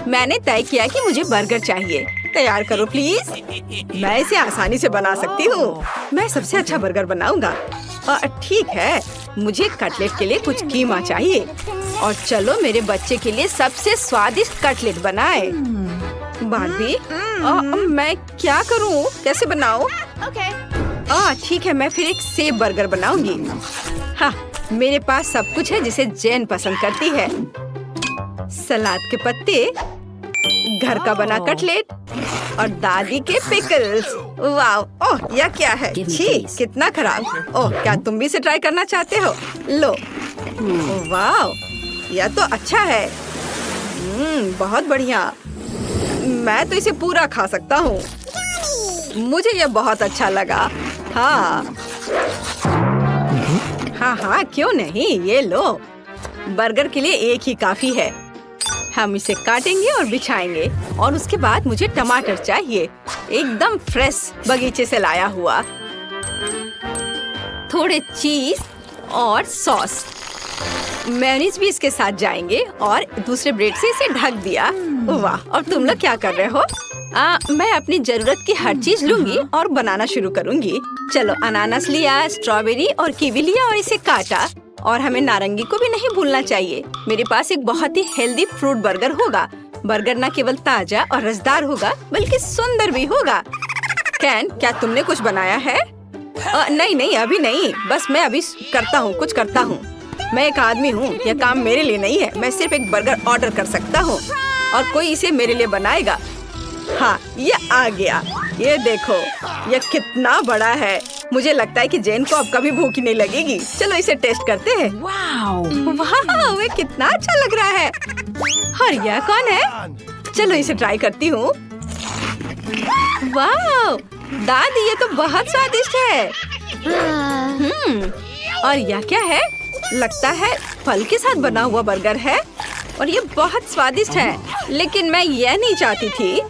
मैंने तय किया कि मुझे बर्गर चाहिए। तैयार करो प्लीज। मैं इसे आसानी से बना सकती हूँ। मैं सबसे अच्छा बर्गर बनाऊंगा। ठीक है, मुझे कटलेट के लिए कुछ कीमा चाहिए। और चलो मेरे बच्चे के लिए सबसे स्वादिष्ट कटलेट बनाए। बार्बी, मैं क्या करूँ? कैसे बनाऊँ? ठीक है, मैं फिर एक सेब बर्गर बनाऊंगी। हाँ, मेरे पास सब कुछ है जिसे जैन पसंद करती है। सलाद के पत्ते, घर का बना कटलेट और दादी के पिकल्स। वाह! ओह, यह क्या है? छी, कितना खराब। ओह, क्या तुम भी इसे ट्राई करना चाहते हो? लो। वाह, यह तो अच्छा है। बहुत बढ़िया। मैं तो इसे पूरा खा सकता हूँ। मुझे यह बहुत अच्छा लगा। हाँ, हाँ, क्यों नहीं? ये लो। बर्गर के लिए एक ही काफी है। हम इसे काटेंगे और बिछाएंगे। और उसके बाद मुझे टमाटर चाहिए, एकदम फ्रेश बगीचे से लाया हुआ। थोड़े चीज और सॉस, मेयोनीज भी इसके साथ जाएंगे। और दूसरे ब्रेड से इसे ढक दिया। वाह! और तुम लोग क्या कर रहे हो? मैं अपनी जरूरत की हर चीज लूंगी और बनाना शुरू करूंगी। चलो, अनानास लिया, स्ट्रॉबेरी और कीवी लिया और इसे काटा। और हमें नारंगी को भी नहीं भूलना चाहिए। मेरे पास एक बहुत ही हेल्दी फ्रूट बर्गर होगा। बर्गर न केवल ताजा और रसदार होगा, बल्कि सुंदर भी होगा। कैन, क्या तुमने कुछ बनाया है? नहीं, अभी नहीं। बस मैं अभी कुछ करता हूँ। मैं एक आदमी हूँ, यह काम मेरे लिए नहीं है। मैं सिर्फ एक बर्गर ऑर्डर कर सकता हूँ और कोई इसे मेरे लिए बनाएगा। हाँ, ये आ गया। ये देखो, यह कितना बड़ा है। मुझे लगता है कि जैन को अब कभी भूख ही नहीं लगेगी। चलो इसे टेस्ट करते हैं। वाह, ये कितना अच्छा लग रहा है। और यह कौन है? चलो इसे ट्राई करती हूँ। वाह दादी, ये तो बहुत स्वादिष्ट है। और यह क्या है? लगता है फल के साथ बना हुआ बर्गर है और ये बहुत स्वादिष्ट है। लेकिन मैं यह नहीं चाहती थी।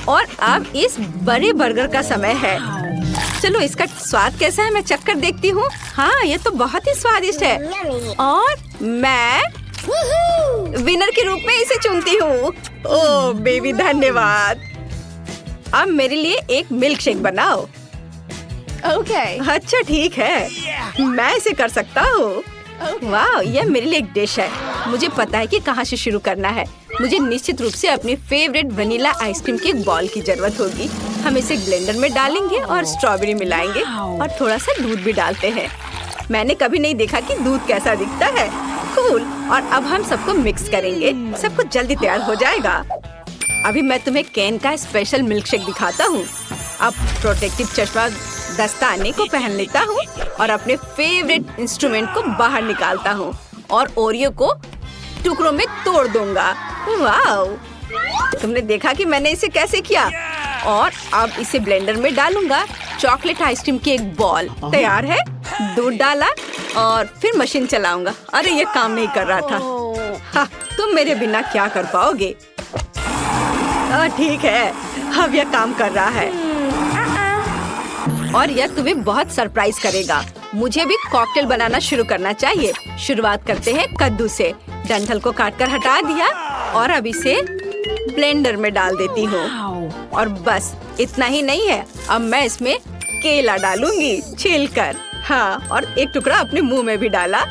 और अब इस बड़े बर्गर का समय है। चलो इसका स्वाद कैसा है मैं चख कर देखती हूँ। हाँ, ये तो बहुत ही स्वादिष्ट है। और मैं विनर के रूप में इसे चुनती हूँ। ओह बेबी, धन्यवाद। अब मेरे लिए एक मिल्क शेक बनाओ। अच्छा ठीक है, मैं इसे कर सकता हूँ। वाह, यह मेरे लिए एक डिश है। मुझे पता है कि कहाँ से शुरू करना है। मुझे निश्चित रूप से अपनी फेवरेट वनीला आइसक्रीम के एक बॉल की जरूरत होगी। हम इसे ब्लेंडर में डालेंगे और स्ट्रॉबेरी मिलाएंगे और थोड़ा सा दूध भी डालते हैं। मैंने कभी नहीं देखा कि दूध कैसा दिखता है। कूल। और अब हम सबको मिक्स करेंगे। सब कुछ जल्दी तैयार हो जाएगा। अभी मैं तुम्हें कैन का स्पेशल मिल्क शेक दिखाता हूँ। अब प्रोटेक्टिव चश्मा दस्ताने को पहन लेता हूँ और अपने फेवरेट इंस्ट्रूमेंट को बाहर निकालता हूँ और ओरियो को टुकड़ों में तोड़ दूंगा। वाह, तुमने देखा कि मैंने इसे कैसे किया। और अब इसे ब्लेंडर में डालूंगा। चॉकलेट आइसक्रीम की एक बॉल तैयार है। दूध डाला और फिर मशीन चलाऊंगा। अरे ये काम नहीं कर रहा था। हाँ, तुम मेरे बिना क्या कर पाओगे। ठीक है, अब यह काम कर रहा है और यह तुम्हें बहुत सरप्राइज करेगा। मुझे भी कॉकटेल बनाना शुरू करना चाहिए। शुरुआत करते हैं कद्दू से। डंठल को काटकर हटा दिया और अब इसे ब्लेंडर में डाल देती हूँ। और बस इतना ही नहीं है, अब मैं इसमें केला डालूंगी छीलकर। हाँ, और एक टुकड़ा अपने मुंह में भी डाला।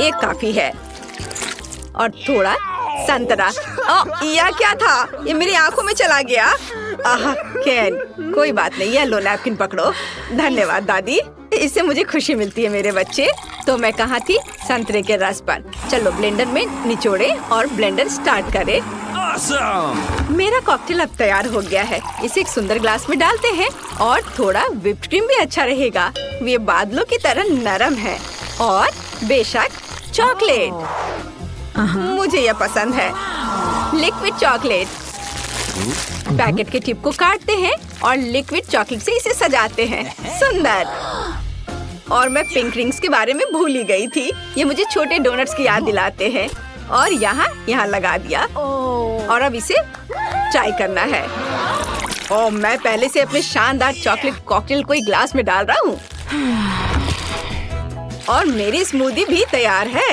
एक काफी है। और थोड़ा संतरा। यह क्या था? ये मेरी आंखों में चला गया। कैन, कोई बात नहीं, ये लो नैपकिन पकड़ो। धन्यवाद दादी, इससे मुझे खुशी मिलती है मेरे बच्चे। तो मैं कहाँ थी? संतरे के रस पर। चलो ब्लेंडर में निचोड़े और ब्लेंडर स्टार्ट करें। मेरा कॉकटेल अब तैयार हो गया है। इसे एक सुंदर ग्लास में डालते हैं और थोड़ा व्हिप्ड क्रीम भी अच्छा रहेगा। ये बादलों की तरह नरम है। और बेशक चॉकलेट, मुझे यह पसंद है। Liquid chocolate. पैकेट के टिप को काटते हैं और लिक्विड चॉकलेट से इसे सजाते हैं। सुंदर। और मैं पिंक रिंग्स के बारे में भूल ही गई थी। ये मुझे छोटे डोनट्स की याद दिलाते हैं। और यहाँ लगा दिया। और अब इसे ट्राई करना है। और मैं पहले से अपने शानदार चॉकलेट कॉकटेल को एक ग्लास में डाल रहा हूँ। और मेरी स्मूदी भी तैयार है।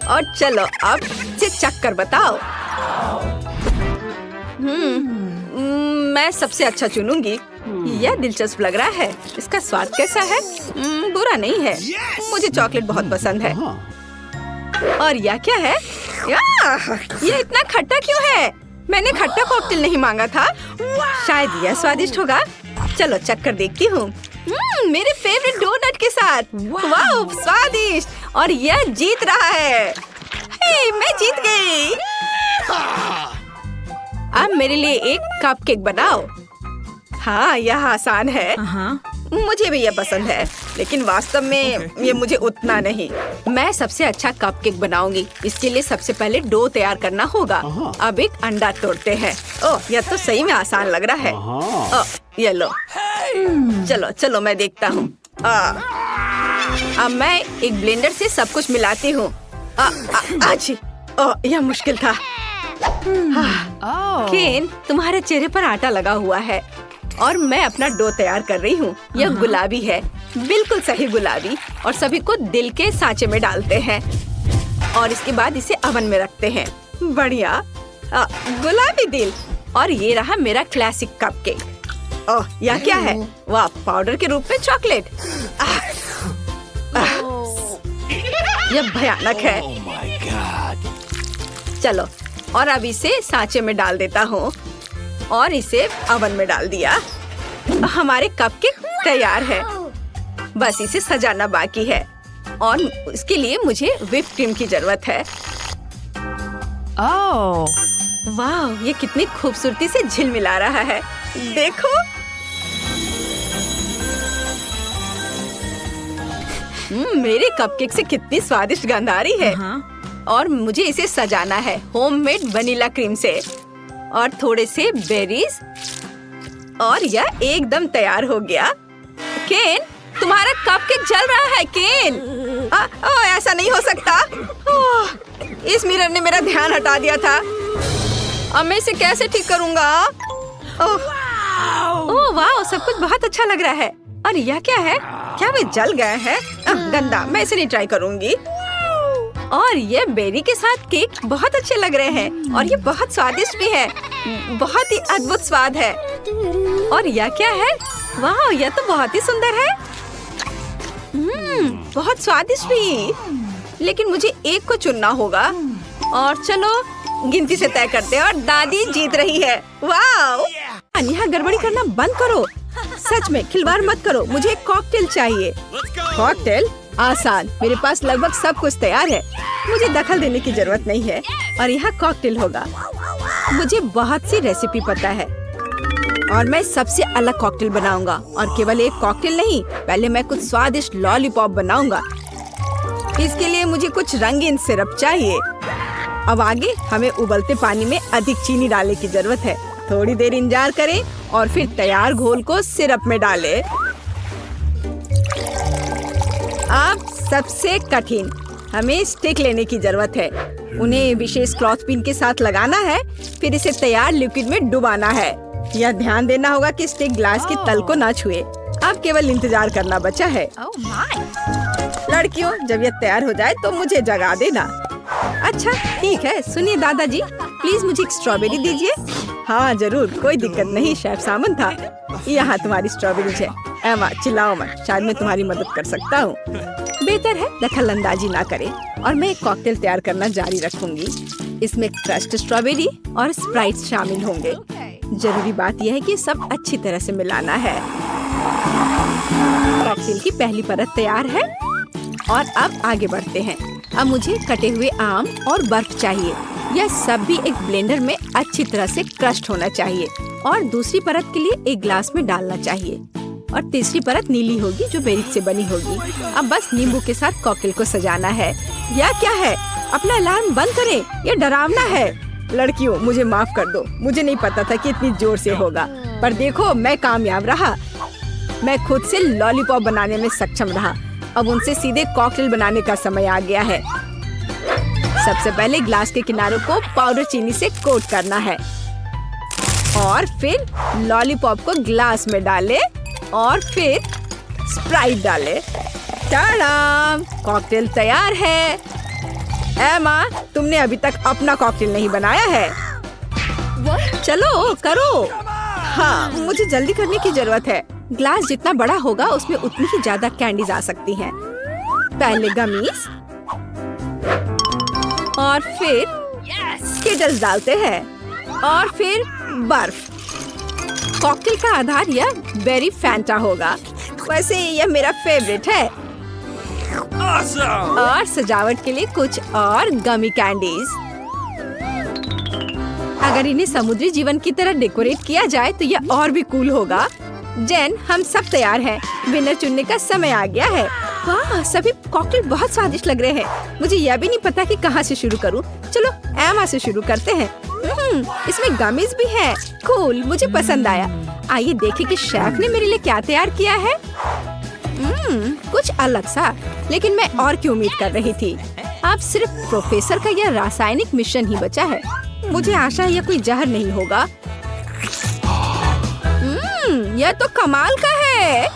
और चलो अब इसे चख कर बताओ। मैं सबसे अच्छा चुनूंगी। यह दिलचस्प लग रहा है। इसका स्वाद कैसा है? बुरा नहीं है। मुझे चॉकलेट बहुत पसंद है। और यह क्या है? ये इतना खट्टा क्यों है? मैंने खट्टा कॉकटेल नहीं मांगा था। शायद यह स्वादिष्ट होगा। चलो चख कर देखती हूँ। मेरे फेवरेट डोनट के साथ। वाह, स्वादिष्ट। और यह जीत रहा है। हे, मैं जीत गई। अब मेरे लिए एक कपकेक बनाओ। हाँ, यह आसान है। मुझे भी यह पसंद है, लेकिन वास्तव में ये मुझे उतना नहीं। मैं सबसे अच्छा कपकेक बनाऊंगी। इसके लिए सबसे पहले डो तैयार करना होगा। अब एक अंडा तोड़ते हैं। ओह, यह तो सही में आसान लग रहा है। ओह, ये लो। चलो चलो मैं देखता हूँ। अब मैं एक ब्लेंडर से सब कुछ मिलाती हूँ। ओह, यह मुश्किल था। केन, तुम्हारे चेहरे पर आटा लगा हुआ है और मैं अपना डो तैयार कर रही हूँ। यह गुलाबी है, बिल्कुल सही गुलाबी। और सभी को दिल के सांचे में डालते हैं और इसके बाद इसे ओवन में रखते हैं। बढ़िया, गुलाबी दिल। और ये रहा मेरा क्लासिक कपकेक। ओह, यह क्या है? वाह, पाउडर के रूप में चॉकलेट। यह भयानक है। चलो, और अब इसे सांचे में डाल देता हूँ और इसे ओवन में डाल दिया। हमारे कपकेक तैयार है। बस इसे सजाना बाकी है और इसके लिए मुझे व्हिप क्रीम की जरूरत है। वाह, ये कितनी खूबसूरती से झिलमिला रहा है। देखो। मेरे कपकेक से कितनी स्वादिष्ट गंध आ रही है। और मुझे इसे सजाना है होममेड वनीला क्रीम से और थोड़े से बेरीज। और यह एकदम तैयार हो गया। केन, तुम्हारा कपकेक जल रहा है। केन, ऐसा नहीं हो सकता। इस मिरर ने मेरा ध्यान हटा दिया था। अब मैं इसे कैसे ठीक करूँगा? ओह वाह, सब कुछ बहुत अच्छा लग रहा है। और यह क्या है? क्या वे जल गए हैं? गंदा, मैं इसे नहीं ट्राई करूँगी। और ये बेरी के साथ केक बहुत अच्छे लग रहे हैं और ये बहुत स्वादिष्ट भी है। बहुत ही अद्भुत स्वाद है। और यह क्या है? वाह, यह तो बहुत ही सुंदर है। बहुत स्वादिष्ट भी। लेकिन मुझे एक को चुनना होगा। और चलो गिनती से तय करते हैं और दादी जीत रही है। वाह, यहाँ गड़बड़ी करना बंद करो। सच में खिलवाड़ मत करो। मुझे एक कॉकटेल चाहिए। कॉकटेल? आसान, मेरे पास लगभग सब कुछ तैयार है। मुझे दखल देने की जरूरत नहीं है और यहाँ कॉकटेल होगा। मुझे बहुत सी रेसिपी पता है और मैं सबसे अलग कॉकटेल बनाऊंगा। और केवल एक कॉकटेल नहीं, पहले मैं कुछ स्वादिष्ट लॉलीपॉप बनाऊंगा। इसके लिए मुझे कुछ रंगीन सिरप चाहिए। अब आगे हमें उबलते पानी में अधिक चीनी डालने की जरूरत है। थोड़ी देर इंतजार करें और फिर तैयार घोल को सिरप में डालें। अब सबसे कठिन, हमें स्टिक लेने की जरूरत है। उन्हें विशेष क्लॉथ पिन के साथ लगाना है, फिर इसे तैयार लिक्विड में डुबाना है। यह ध्यान देना होगा कि स्टिक ग्लास के तल को ना छुए। अब केवल इंतजार करना बचा है। लड़कियों, जब यह तैयार हो जाए तो मुझे जगा देना। अच्छा ठीक है। सुनिए दादाजी, प्लीज मुझे एक स्ट्रॉबेरी दीजिए। हाँ जरूर, कोई दिक्कत नहीं, शेफ सामन था। यहाँ तुम्हारी स्ट्रॉबेरी है। एमा, चिल्लाओ मत, शायद मैं तुम्हारी मदद कर सकता हूँ। बेहतर है दखल अंदाजी ना करें। और मैं एक कॉकटेल तैयार करना जारी रखूंगी। इसमें क्रश्ड स्ट्रॉबेरी और स्प्राइट शामिल होंगे। जरूरी बात यह है कि सब अच्छी तरह से मिलाना है। कॉकटेल की पहली परत तैयार है और अब आगे बढ़ते हैं। अब मुझे कटे हुए आम और बर्फ चाहिए। यह सब भी एक ब्लेंडर में अच्छी तरह से क्रश्ड होना चाहिए। और दूसरी परत के लिए एक ग्लास में डालना चाहिए। और तीसरी परत नीली होगी जो बेरी से बनी होगी। अब बस नींबू के साथ कॉकटेल को सजाना है। यह क्या है? अपना अलार्म बंद करें, यह डरावना है। लड़कियों, मुझे माफ कर दो, मुझे नहीं पता था कि इतनी जोर से होगा। पर देखो, मैं कामयाब रहा। मैं खुद से लॉलीपॉप बनाने में सक्षम रहा। अब उनसे सीधे कॉकटेल बनाने का समय आ गया है। सबसे पहले ग्लास के किनारों को पाउडर चीनी से कोट करना है और फिर लॉलीपॉप को ग्लास में डालें और फिर स्प्राइट डालें। टाडाम! कॉकटेल तैयार है। एमा, तुमने अभी तक अपना कॉकटेल नहीं बनाया है। चलो करो। हाँ, मुझे जल्दी करने की जरूरत है। ग्लास जितना बड़ा होगा उसमें उतनी ही ज्यादा कैंडीज आ सकती हैं। पहले गमीज और फिर स्किटल्स डालते हैं और फिर बर्फ। कॉकटेल का आधार यह बेरी फैंटा होगा। वैसे यह मेरा फेवरेट है। और सजावट के लिए कुछ और गमी कैंडीज। अगर इन्हें समुद्री जीवन की तरह डेकोरेट किया जाए तो यह और भी कूल होगा। जेन, हम सब तैयार हैं। विनर चुनने का समय आ गया है। वाह, सभी कॉकटेल बहुत स्वादिष्ट लग रहे हैं। मुझे यह भी नहीं पता कि कहाँ से शुरू करूँ। चलो एमा से शुरू करते हैं। इसमें गमीज भी है। कूल, मुझे पसंद आया। आइए देखें कि शेफ ने मेरे लिए क्या तैयार किया है। कुछ अलग सा, लेकिन मैं और की उम्मीद कर रही थी। अब सिर्फ प्रोफेसर का यह रासायनिक मिश्रण ही बचा है। मुझे आशा है यह कोई जहर नहीं होगा। यह तो कमाल का है।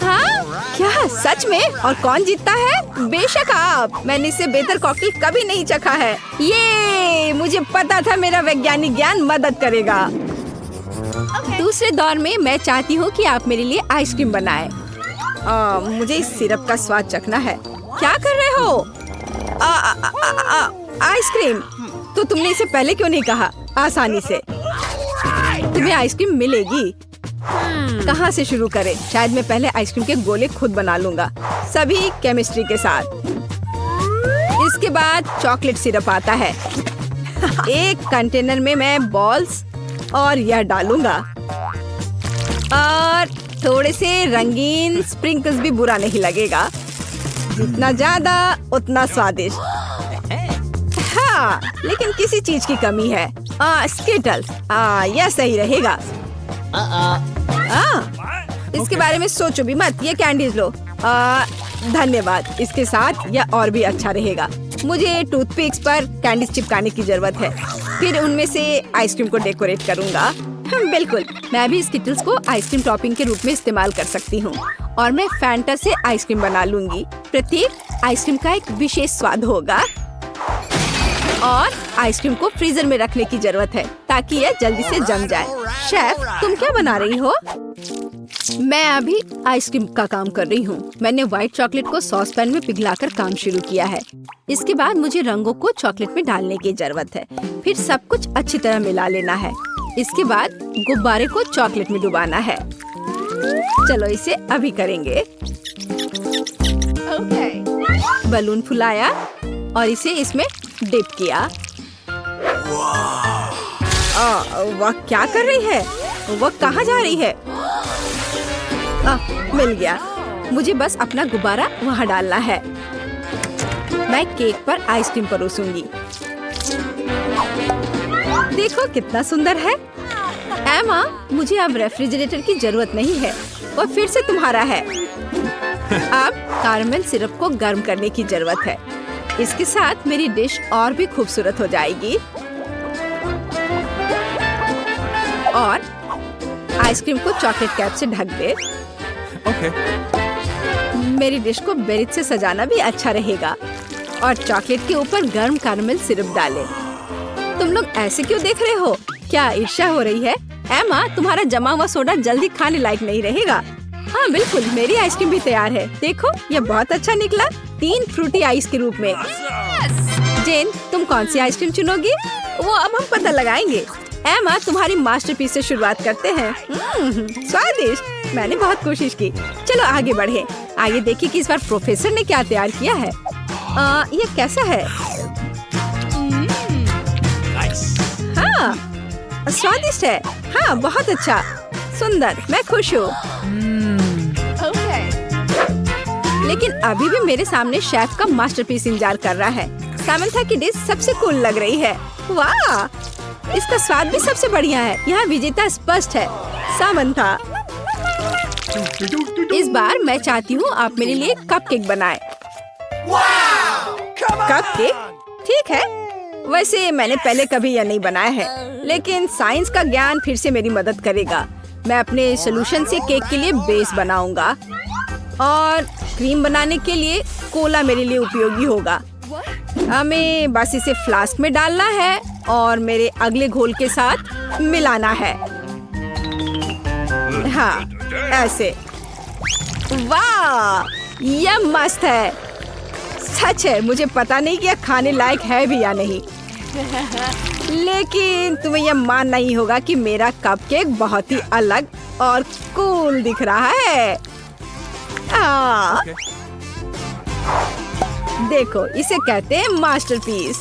हाँ? क्या सच में? और कौन जीतता है? बेशक आप। मैंने इससे बेहतर कॉकटेल कभी नहीं चखा है। ये मुझे पता था मेरा वैज्ञानिक ज्ञान मदद करेगा। दूसरे दौर में मैं चाहती हूँ कि आप मेरे लिए आइसक्रीम बनाएं। मुझे इस सिरप का स्वाद चखना है। क्या कर रहे हो? आइसक्रीम? तो तुमने इसे पहले क्यों नहीं कहा? आसानी से तुम्हें आइसक्रीम मिलेगी। कहाँ से शुरू करें? शायद मैं पहले आइसक्रीम के गोले खुद बना लूंगा, सभी केमिस्ट्री के साथ। इसके बाद चॉकलेट सिरप आता है। एक कंटेनर में मैं बॉल्स और यह डालूंगा और थोड़े से रंगीन स्प्रिंकल्स भी बुरा नहीं लगेगा। जितना ज्यादा उतना स्वादिष्ट। हाँ, लेकिन किसी चीज की कमी है। स्किटल्स। यह सही रहेगा। इसके बारे में सोचो भी मत। ये कैंडीज लो। धन्यवाद। इसके साथ यह और भी अच्छा रहेगा। मुझे टूथपिक्स पर कैंडीज चिपकाने की जरूरत है। फिर उनमें से आइसक्रीम को डेकोरेट करूंगा। बिल्कुल, मैं भी स्किटल्स को आइसक्रीम टॉपिंग के रूप में इस्तेमाल कर सकती हूँ। और मैं फैंटा से आइसक्रीम बना लूंगी। प्रत्येक आइसक्रीम का एक विशेष स्वाद होगा। और आइसक्रीम को फ्रीजर में रखने की जरूरत है ताकि यह जल्दी से जम जाए। शेफ, तुम क्या बना रही हो? मैं अभी आइसक्रीम का काम कर रही हूँ। मैंने व्हाइट चॉकलेट को सॉस पैन में पिघलाकर काम शुरू किया है। इसके बाद मुझे रंगों को चॉकलेट में डालने की जरूरत है। फिर सब कुछ अच्छी तरह मिला लेना है। इसके बाद गुब्बारे को चॉकलेट में डुबाना है। चलो इसे अभी करेंगे। बलून फुलाया और इसे इसमें डिप किया। वह क्या कर रही है? वह कहाँ जा रही है? मिल गया। मुझे बस अपना गुब्बारा वहाँ डालना है। मैं केक पर आइसक्रीम परोसूंगी। देखो कितना सुंदर है। एमा, मुझे अब रेफ्रिजरेटर की जरूरत नहीं है। वह फिर से तुम्हारा है। अब कारमेल सिरप को गर्म करने की जरूरत है। इसके साथ मेरी डिश और भी खूबसूरत हो जाएगी। और आइसक्रीम को चॉकलेट कैप से ढक दे। मेरी डिश को बेरीज से सजाना भी अच्छा रहेगा। और चॉकलेट के ऊपर गर्म कैरमेल सिरप डालें। तुम लोग ऐसे क्यों देख रहे हो? क्या ईर्ष्या हो रही है? एमा, तुम्हारा जमा हुआ सोडा जल्दी खाने लायक नहीं रहेगा। हाँ बिल्कुल, मेरी आइसक्रीम भी तैयार है। देखो, यह बहुत अच्छा निकला। 3 फ्रूटी आइस के रूप में। जेन, तुम कौन सी आइसक्रीम चुनोगी? वो अब हम पता लगाएंगे। एमा, तुम्हारी मास्टरपीस से शुरुआत करते हैं। स्वादिष्ट। मैंने बहुत कोशिश की। चलो आगे बढ़े। आइए देखिए कि इस बार प्रोफेसर ने क्या तैयार किया है। ये कैसा है? हाँ, स्वादिष्ट है। हाँ, बहुत अच्छा, सुंदर। मैं खुश हूँ। लेकिन अभी भी मेरे सामने शेफ का मास्टरपीस इंतजार कर रहा है। सामंथा की डिश सबसे कूल लग रही है। वाह, इसका स्वाद भी सबसे बढ़िया है। यहाँ विजेता स्पष्ट है, सामंथा। इस बार मैं चाहती हूँ आप मेरे लिए कपकेक बनाएं। कपकेक? ठीक है। वैसे मैंने पहले कभी यह नहीं बनाया है, लेकिन साइंस का ज्ञान फिर से मेरी मदद करेगा। मैं अपने सोल्यूशन से केक के लिए बेस बनाऊंगा और क्रीम बनाने के लिए कोला मेरे लिए उपयोगी होगा। हमें बस इसे फ्लास्क में डालना है और मेरे अगले घोल के साथ मिलाना है। हाँ, ऐसे। वाह, यह मस्त है। सच है, मुझे पता नहीं कि यह खाने लायक है भी या नहीं, लेकिन तुम्हें यह मानना ही होगा कि मेरा कपकेक बहुत ही अलग और कूल दिख रहा है। देखो, इसे कहते हैं मास्टरपीस।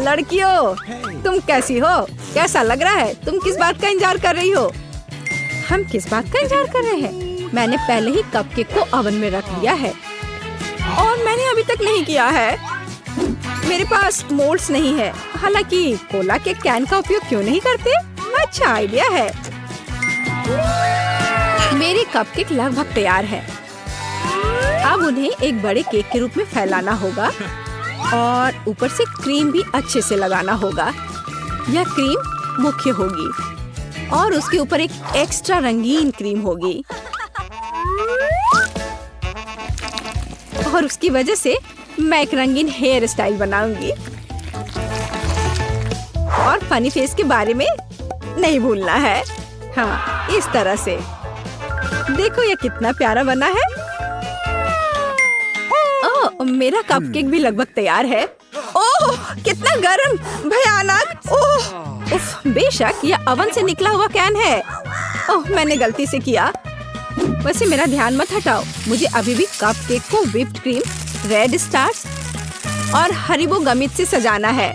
लड़कियों, तुम कैसी हो? कैसा लग रहा है? तुम किस बात का इंतजार कर रही हो? हम किस बात का इंतजार कर रहे हैं? मैंने पहले ही कपकेक को ओवन में रख लिया है और मैंने अभी तक नहीं किया है। मेरे पास मोल्ड्स नहीं है। हालांकि कोला के कैन का उपयोग क्यों नहीं करते? अच्छा आइडिया है। मेरे कपकेक लगभग तैयार है। अब उन्हें एक बड़े केक के रूप में फैलाना होगा और ऊपर से क्रीम भी अच्छे से लगाना होगा। यह क्रीम मुख्य होगी और उसके ऊपर एक एक्स्ट्रा रंगीन क्रीम होगी और उसकी वजह से मैं एक रंगीन हेयर स्टाइल बनाऊंगी। और फनी फेस के बारे में नहीं भूलना है। हाँ, इस तरह से। देखो ये कितना प्यारा बना है। ओह, मेरा कपकेक भी लगभग तैयार है। ओह, कितना गर्म, भयानक। ओह, उफ, बेशक यह ओवन से निकला हुआ कैन है। ओह, मैंने गलती से किया। वैसे मेरा ध्यान मत हटाओ। मुझे अभी भी कपकेक को व्हिप्ड क्रीम, रेड स्टार्स और हरीबो गमित से सजाना है।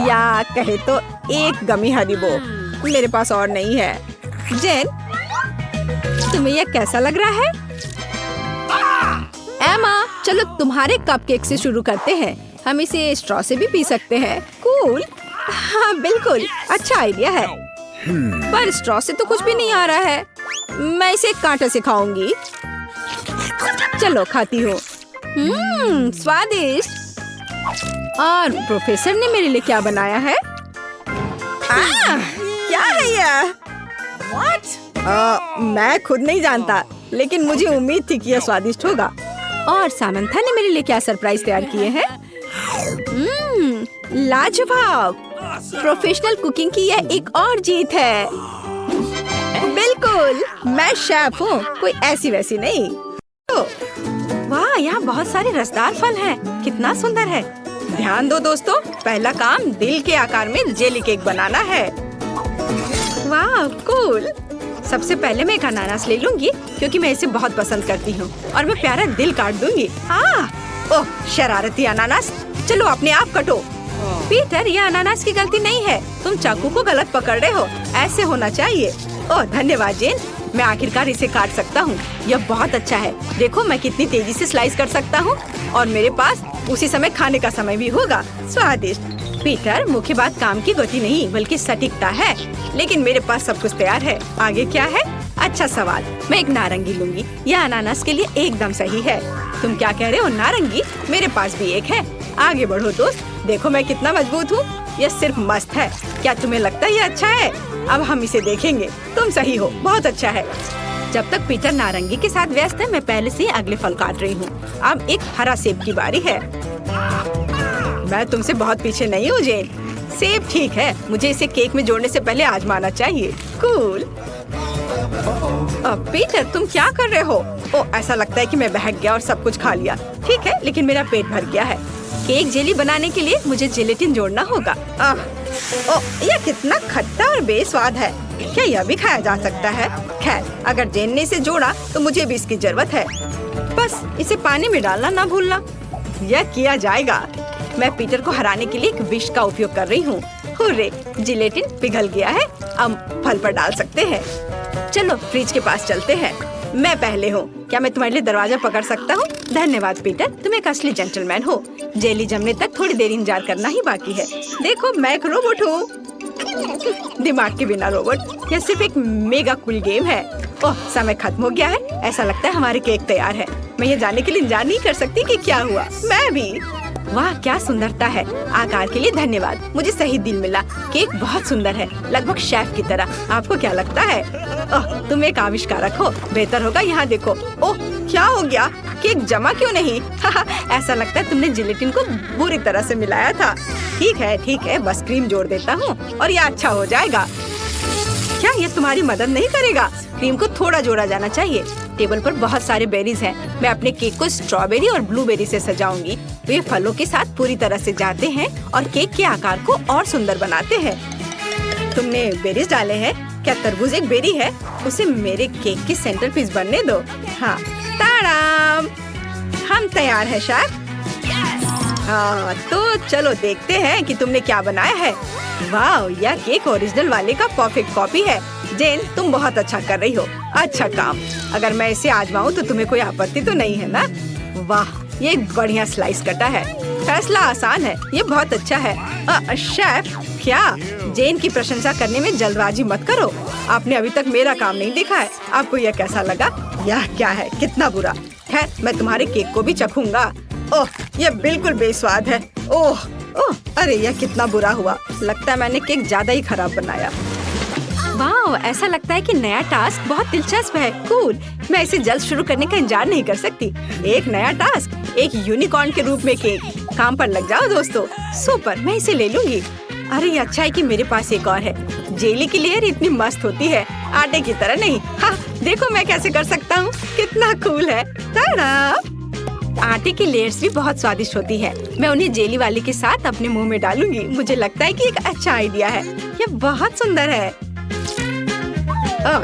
या कहे तो एक गमी हरीबो। मेरे पास और नहीं है। जेन, तुम्हें यह कैसा लग रहा है? एमा, चलो तुम्हारे कपकेक से शुरू करते हैं। हम इसे स्ट्रॉ से भी पी सकते हैं। कूल। हाँ बिल्कुल, अच्छा आइडिया है। पर स्ट्रॉ से तो कुछ भी नहीं आ रहा है। मैं इसे कांटे से खाऊंगी। चलो खाती हूँ। स्वादिष्ट। और प्रोफेसर ने मेरे लिए क्या बनाया है? क्या है यह? मैं खुद नहीं जानता, लेकिन मुझे उम्मीद थी कि यह स्वादिष्ट होगा। और सामंथा ने मेरे लिए क्या सरप्राइज तैयार किए हैं? लाजवाब। प्रोफेशनल कुकिंग की यह एक और जीत है। बिल्कुल, मैं शेफ हूँ, कोई ऐसी वैसी नहीं। वाह, यहाँ बहुत सारे रसदार फल हैं। कितना सुंदर है। ध्यान दो दोस्तों, पहला काम दिल के आकार में जेली केक बनाना है। वाह, कूल। सबसे पहले मैं एक अनानास ले लूंगी क्योंकि मैं इसे बहुत पसंद करती हूँ और मैं प्यारा दिल काट दूंगी। ओह, शरारती अनानास, चलो अपने आप कटो। पीटर, यह अनानास की गलती नहीं है। तुम चाकू को गलत पकड़ रहे हो। ऐसे होना चाहिए। ओह धन्यवाद जेन, मैं आखिरकार इसे काट सकता हूँ। यह बहुत अच्छा है। देखो मैं कितनी तेजी से स्लाइस कर सकता हूँ और मेरे पास उसी समय खाने का समय भी होगा। स्वादिष्ट। पीटर, मुख्य बात काम की गति नहीं बल्कि सटीकता है। लेकिन मेरे पास सब कुछ तैयार है। आगे क्या है? अच्छा सवाल। मैं एक नारंगी लूंगी। यह अनानास के लिए एकदम सही है। तुम क्या कह रहे हो? नारंगी? मेरे पास भी एक है। आगे बढ़ो दोस्त। देखो मैं कितना मजबूत हूँ। यह सिर्फ मस्त है। क्या तुम्हें लगता है ये अच्छा है? अब हम इसे देखेंगे। तुम सही हो, बहुत अच्छा है। जब तक पीटर नारंगी के साथ व्यस्त है, मैं पहले से अगले फल काट रही हूँ। अब एक हरा सेब की बारी है। मैं तुमसे बहुत पीछे नहीं हूँ जेन। सेब ठीक है, मुझे इसे केक में जोड़ने से पहले आजमाना चाहिए। कूल। पीटर, तुम क्या कर रहे हो? ऐसा लगता है कि मैं बहक गया और सब कुछ खा लिया। ठीक है, लेकिन मेरा पेट भर गया है। केक जेली बनाने के लिए मुझे जेलेटिन जोड़ना होगा। यह कितना खट्टा और बेस्वाद है। क्या यह भी खाया जा सकता है? खैर, अगर जेन ने इसे जोड़ा तो मुझे भी इसकी जरूरत है। बस इसे पानी में डालना ना भूलना। यह किया जाएगा। मैं पीटर को हराने के लिए एक विश का उपयोग कर रही हूँ। हुर्रे, जिलेटिन पिघल गया है। अब फल पर डाल सकते हैं। चलो फ्रिज के पास चलते हैं। मैं पहले हूँ। क्या मैं तुम्हारे लिए दरवाजा पकड़ सकता हूँ? धन्यवाद पीटर, तुम एक असली जेंटलमैन हो। जेली जमने तक थोड़ी देर इंतजार करना ही बाकी है। देखो मैं एक रोबोट हूँ। दिमाग के बिना रोबोट। यह सिर्फ एक मेगा कूल गेम है। ओह, समय खत्म हो गया है। ऐसा लगता है हमारे केक तैयार है। मैं ये जानने के लिए इंतजार नहीं कर सकती कि क्या हुआ। मैं भी। वाह क्या सुंदरता है। आकार के लिए धन्यवाद, मुझे सही दिल मिला। केक बहुत सुंदर है, लगभग शेफ की तरह। आपको क्या लगता है? तुम एक आविष्कारक हो, बेहतर होगा यहाँ देखो। ओह क्या हो गया, केक जमा क्यों नहीं? ऐसा लगता है तुमने जिलेटिन को बुरी तरह से मिलाया था। ठीक है, बस क्रीम जोड़ देता हूँ और ये अच्छा हो जाएगा। क्या ये तुम्हारी मदद नहीं करेगा? क्रीम को थोड़ा जोड़ा जाना चाहिए। टेबल पर बहुत सारे बेरीज हैं। मैं अपने केक को स्ट्रॉबेरी और ब्लूबेरी से सजाऊंगी। वे फलों के साथ पूरी तरह से जाते हैं और केक के आकार को और सुंदर बनाते हैं। तुमने बेरीज डाले हैं? क्या तरबूज एक बेरी है? उसे मेरे केक की सेंटर पीस बनने दो। हाँ, ताड़ाम, हम तैयार हैं शेफ। हाँ, तो चलो देखते हैं कि तुमने क्या बनाया है। वाह, यह केक ओरिजिनल वाले का परफेक्ट कॉपी है। जेन, तुम बहुत अच्छा कर रही हो। अच्छा काम। अगर मैं इसे आजमाऊं तो तुम्हें कोई आपत्ति तो नहीं है ना? वाह, ये एक बढ़िया स्लाइस कटा है। फैसला आसान है, ये बहुत अच्छा है। शेफ, क्या? जेन की प्रशंसा करने में जल्दबाजी मत करो। आपने अभी तक मेरा काम नहीं देखा है। आपको यह कैसा लगा? यह क्या है, कितना बुरा। खैर, मैं तुम्हारे केक को भी चखूंगा। ओह, यह बिल्कुल बेस्वाद है। ओह, अरे यह कितना बुरा हुआ। लगता है मैंने केक ज्यादा ही खराब बनाया। वाह, ऐसा लगता है कि नया टास्क बहुत दिलचस्प है। कूल, मैं इसे जल्द शुरू करने का इंतजार नहीं कर सकती। एक नया टास्क, एक यूनिकॉर्न के रूप में केक। काम पर लग जाओ दोस्तों। सुपर, मैं इसे ले लूंगी। अरे ये अच्छा है कि मेरे पास एक और है। जेली की लेयर इतनी मस्त होती है, आटे की तरह नहीं। हाँ, देखो मैं कैसे कर सकता हूँ। कितना कूल है। ताड़ा! आटे की लेयर्स भी बहुत स्वादिष्ट होती है। मैं उन्हें जेली वाले के साथ अपने मुंह में डालूंगी। मुझे लगता है कि एक अच्छा आइडिया है। यह बहुत सुंदर है।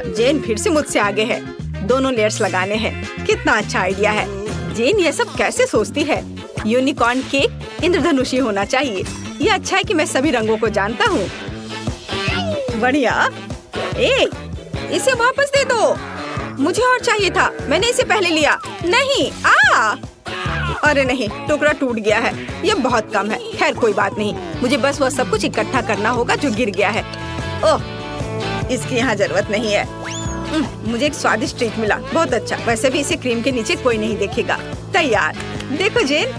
जेन फिर से मुझसे आगे है। दोनों लेयर्स लगाने हैं। कितना अच्छा आइडिया है। जेन ये सब कैसे सोचती है? यूनिकॉर्न केक इंद्रधनुषी होना चाहिए। ये अच्छा है कि मैं सभी रंगों को जानता हूँ। बढ़िया। इसे वापस दे दो। मुझे और चाहिए था, मैंने इसे पहले लिया। नहीं, अरे नहीं, टुकड़ा टूट गया है। ये बहुत कम है। खैर कोई बात नहीं, मुझे बस वह सब कुछ इकट्ठा करना होगा जो गिर गया है। ओह, इसकी यहाँ जरूरत नहीं है। मुझे एक स्वादिष्ट ट्रीट मिला, बहुत अच्छा। वैसे भी इसे क्रीम के नीचे कोई नहीं देखेगा। तैयार। देखो जेन,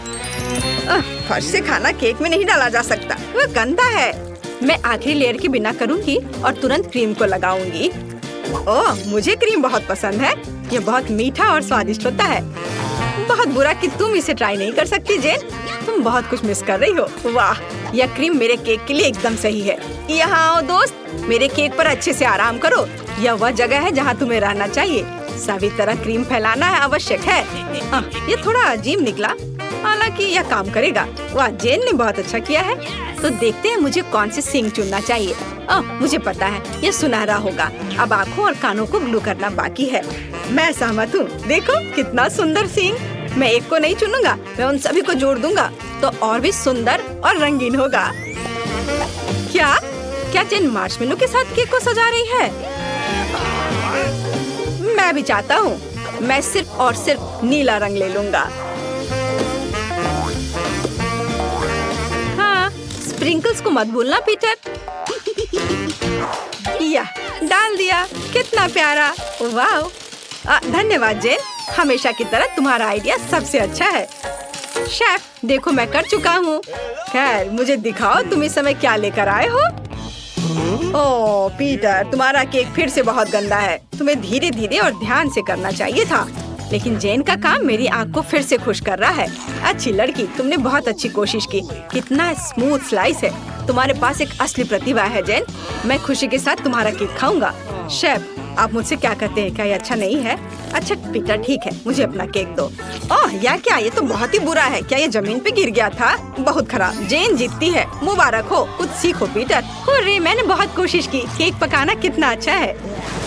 फर्श से खाना केक में नहीं डाला जा सकता, वह गंदा है। मैं आखिरी लेयर के बिना करूँगी और तुरंत क्रीम को लगाऊंगी। ओह, मुझे क्रीम बहुत पसंद है। यह बहुत मीठा और स्वादिष्ट होता है। बहुत बुरा कि तुम इसे ट्राई नहीं कर सकती जेन। तुम बहुत कुछ मिस कर रही हो। वाह, यह क्रीम मेरे केक के लिए एकदम सही है। यहाँ आओ दोस्त, मेरे केक पर अच्छे से आराम करो। यह वह जगह है जहाँ तुम्हें रहना चाहिए। सभी तरह क्रीम फैलाना है आवश्यक है। ये थोड़ा अजीब निकला, हालांकि यह काम करेगा। वाह, जेन ने बहुत अच्छा किया है। तो देखते हैं मुझे कौन से सींग चुनना चाहिए। मुझे पता है, यह सुनहरा होगा। अब आँखों और कानों को ग्लू करना बाकी है। मैं सहमत हूँ। देखो कितना सुंदर सींग। मैं एक को नहीं चुनूंगा, मैं उन सभी को जोड़ दूंगा तो और भी सुंदर और रंगीन होगा। क्या जेन मार्शमेलो के साथ केक को सजा रही है? मैं भी चाहता हूँ। मैं सिर्फ और सिर्फ नीला रंग ले लूंगा। हाँ, स्प्रिंकल्स को मत भूलना पीटर। या डाल दिया, कितना प्यारा। वाह, धन्यवाद जेन। हमेशा की तरह तुम्हारा आइडिया सबसे अच्छा है। शेफ, देखो मैं कर चुका हूँ। खैर मुझे दिखाओ तुम इस समय क्या लेकर आए हो। ओह पीटर, तुम्हारा केक फिर से बहुत गंदा है। तुम्हें धीरे धीरे और ध्यान से करना चाहिए था। लेकिन जेन का काम मेरी आँख को फिर से खुश कर रहा है। अच्छी लड़की, तुमने बहुत अच्छी कोशिश की। कितना स्मूथ स्लाइस है। तुम्हारे पास एक असली प्रतिभा है जेन। मैं खुशी के साथ तुम्हारा केक खाऊंगा। शेफ, आप मुझसे क्या कहते हैं? क्या ये अच्छा नहीं है? अच्छा पीटर, ठीक है, मुझे अपना केक दो। ओह या क्या, ये तो बहुत ही बुरा है। क्या ये जमीन पे गिर गया था? बहुत खराब। जेन जीतती है। मुबारक हो, कुछ सीखो पीटर। अरे मैंने बहुत कोशिश की। केक पकाना कितना अच्छा है।